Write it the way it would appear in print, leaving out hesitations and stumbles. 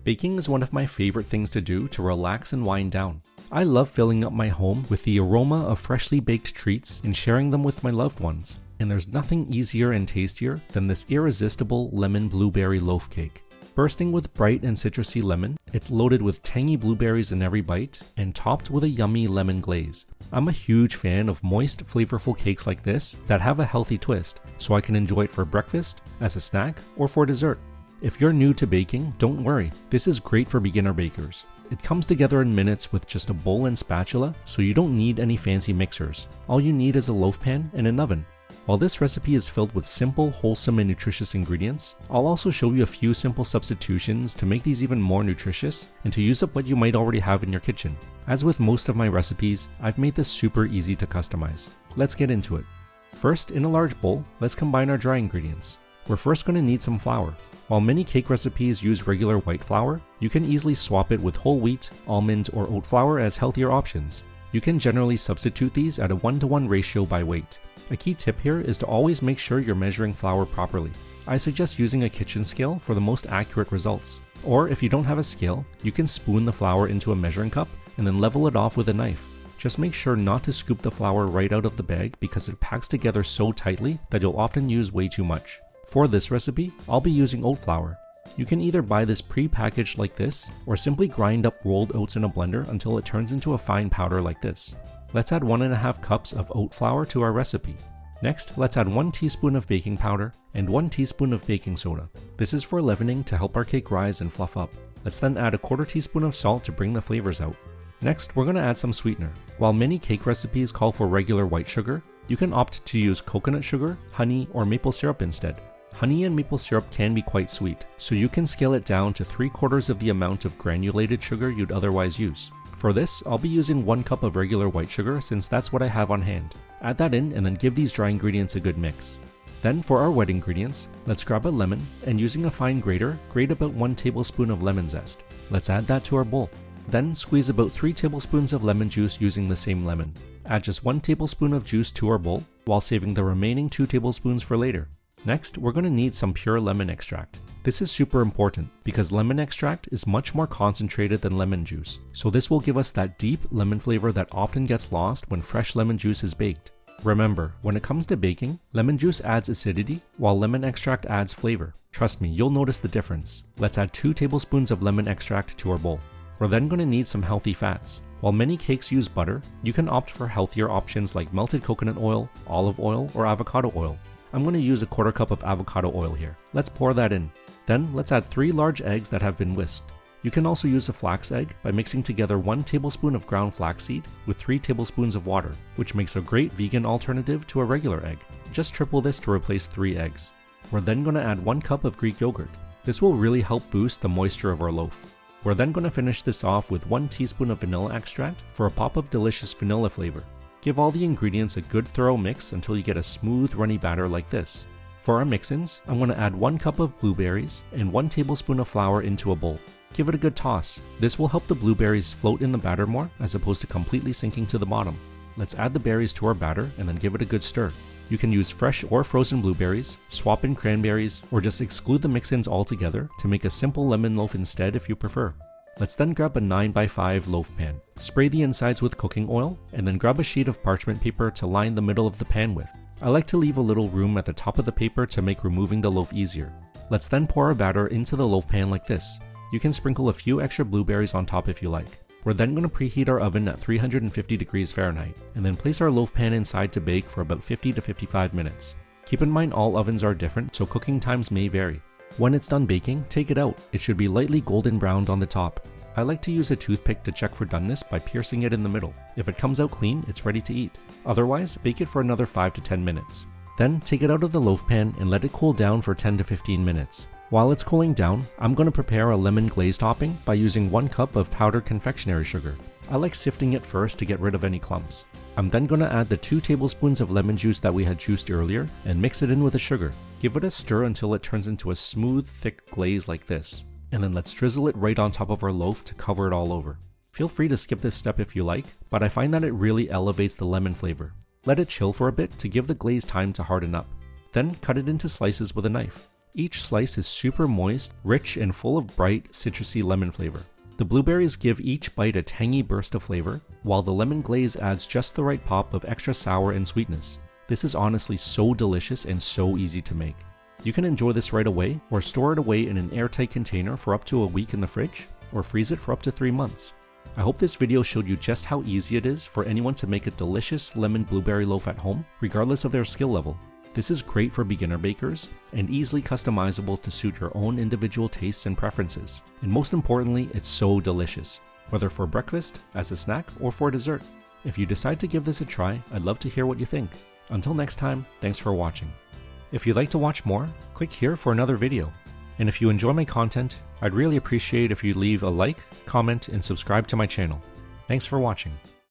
Baking is one of my favorite things to do to relax and wind down. I love filling up my home with the aroma of freshly baked treats and sharing them with my loved ones. And there's nothing easier and tastier than this irresistible lemon blueberry loaf cake. Bursting with bright and citrusy lemon, it's loaded with tangy blueberries in every bite and topped with a yummy lemon glaze. I'm a huge fan of moist, flavorful cakes like this that have a healthy twist, so I can enjoy it for breakfast, as a snack, or for dessert. If you're new to baking, don't worry, this is great for beginner bakers. It comes together in minutes with just a bowl and spatula, so you don't need any fancy mixers. All you need is a loaf pan and an oven. While this recipe is filled with simple, wholesome, and nutritious ingredients, I'll also show you a few simple substitutions to make these even more nutritious and to use up what you might already have in your kitchen. As with most of my recipes, I've made this super easy to customize. Let's get into it. First, in a large bowl, let's combine our dry ingredients. We're first going to need some flour. While many cake recipes use regular white flour, you can easily swap it with whole wheat, almond, or oat flour as healthier options. You can generally substitute these at a 1-to-1 ratio by weight. A key tip here is to always make sure you're measuring flour properly. I suggest using a kitchen scale for the most accurate results. Or if you don't have a scale, you can spoon the flour into a measuring cup and then level it off with a knife. Just make sure not to scoop the flour right out of the bag because it packs together so tightly that you'll often use way too much. For this recipe, I'll be using oat flour. You can either buy this pre-packaged like this, or simply grind up rolled oats in a blender until it turns into a fine powder like this. Let's add 1.5 cups of oat flour to our recipe. Next, let's add 1 teaspoon of baking powder and 1 teaspoon of baking soda. This is for leavening to help our cake rise and fluff up. Let's then add a 1/4 teaspoon of salt to bring the flavors out. Next, we're going to add some sweetener. While many cake recipes call for regular white sugar, you can opt to use coconut sugar, honey, or maple syrup instead. Honey and maple syrup can be quite sweet, so you can scale it down to 3/4 of the amount of granulated sugar you'd otherwise use. For this, I'll be using 1 cup of regular white sugar since that's what I have on hand. Add that in and then give these dry ingredients a good mix. Then for our wet ingredients, let's grab a lemon and using a fine grater, grate about 1 tablespoon of lemon zest. Let's add that to our bowl. Then squeeze about 3 tablespoons of lemon juice using the same lemon. Add just 1 tablespoon of juice to our bowl while saving the remaining 2 tablespoons for later. Next, we're going to need some pure lemon extract. This is super important because lemon extract is much more concentrated than lemon juice, so this will give us that deep lemon flavor that often gets lost when fresh lemon juice is baked. Remember, when it comes to baking, lemon juice adds acidity while lemon extract adds flavor. Trust me, you'll notice the difference. Let's add 2 tablespoons of lemon extract to our bowl. We're then going to need some healthy fats. While many cakes use butter, you can opt for healthier options like melted coconut oil, olive oil, or avocado oil. I'm going to use a 1/4 cup of avocado oil here. Let's pour that in. Then let's add 3 large eggs that have been whisked. You can also use a flax egg by mixing together 1 tablespoon of ground flaxseed with 3 tablespoons of water, which makes a great vegan alternative to a regular egg. Just triple this to replace 3 eggs. We're then going to add 1 cup of Greek yogurt. This will really help boost the moisture of our loaf. We're then going to finish this off with 1 teaspoon of vanilla extract for a pop of delicious vanilla flavor. Give all the ingredients a good thorough mix until you get a smooth runny batter like this. For our mix-ins, I'm going to add 1 cup of blueberries and 1 tablespoon of flour into a bowl. Give it a good toss. This will help the blueberries float in the batter more as opposed to completely sinking to the bottom. Let's add the berries to our batter and then give it a good stir. You can use fresh or frozen blueberries, swap in cranberries, or just exclude the mix-ins altogether to make a simple lemon loaf instead if you prefer. Let's then grab a 9x5 loaf pan. Spray the insides with cooking oil, and then grab a sheet of parchment paper to line the middle of the pan with. I like to leave a little room at the top of the paper to make removing the loaf easier. Let's then pour our batter into the loaf pan like this. You can sprinkle a few extra blueberries on top if you like. We're then going to preheat our oven at 350 degrees Fahrenheit, and then place our loaf pan inside to bake for about 50 to 55 minutes. Keep in mind all ovens are different, so cooking times may vary. When it's done baking, take it out. It should be lightly golden browned on the top. I like to use a toothpick to check for doneness by piercing it in the middle. If it comes out clean, it's ready to eat. Otherwise, bake it for another 5 to 10 minutes. Then take it out of the loaf pan and let it cool down for 10 to 15 minutes. While it's cooling down, I'm going to prepare a lemon glaze topping by using 1 cup of powdered confectionery sugar. I like sifting it first to get rid of any clumps. I'm then going to add the 2 tablespoons of lemon juice that we had juiced earlier and mix it in with the sugar. Give it a stir until it turns into a smooth, thick glaze like this. And then let's drizzle it right on top of our loaf to cover it all over. Feel free to skip this step if you like, but I find that it really elevates the lemon flavor. Let it chill for a bit to give the glaze time to harden up. Then cut it into slices with a knife. Each slice is super moist, rich, and full of bright, citrusy lemon flavor. The blueberries give each bite a tangy burst of flavor, while the lemon glaze adds just the right pop of extra sour and sweetness. This is honestly so delicious and so easy to make. You can enjoy this right away, or store it away in an airtight container for up to a week in the fridge, or freeze it for up to 3 months. I hope this video showed you just how easy it is for anyone to make a delicious lemon blueberry loaf at home, regardless of their skill level. This is great for beginner bakers, and easily customizable to suit your own individual tastes and preferences. And most importantly, it's so delicious, whether for breakfast, as a snack, or for dessert. If you decide to give this a try, I'd love to hear what you think. Until next time, thanks for watching. If you'd like to watch more, click here for another video. And if you enjoy my content, I'd really appreciate if you leave a like, comment, and subscribe to my channel. Thanks for watching.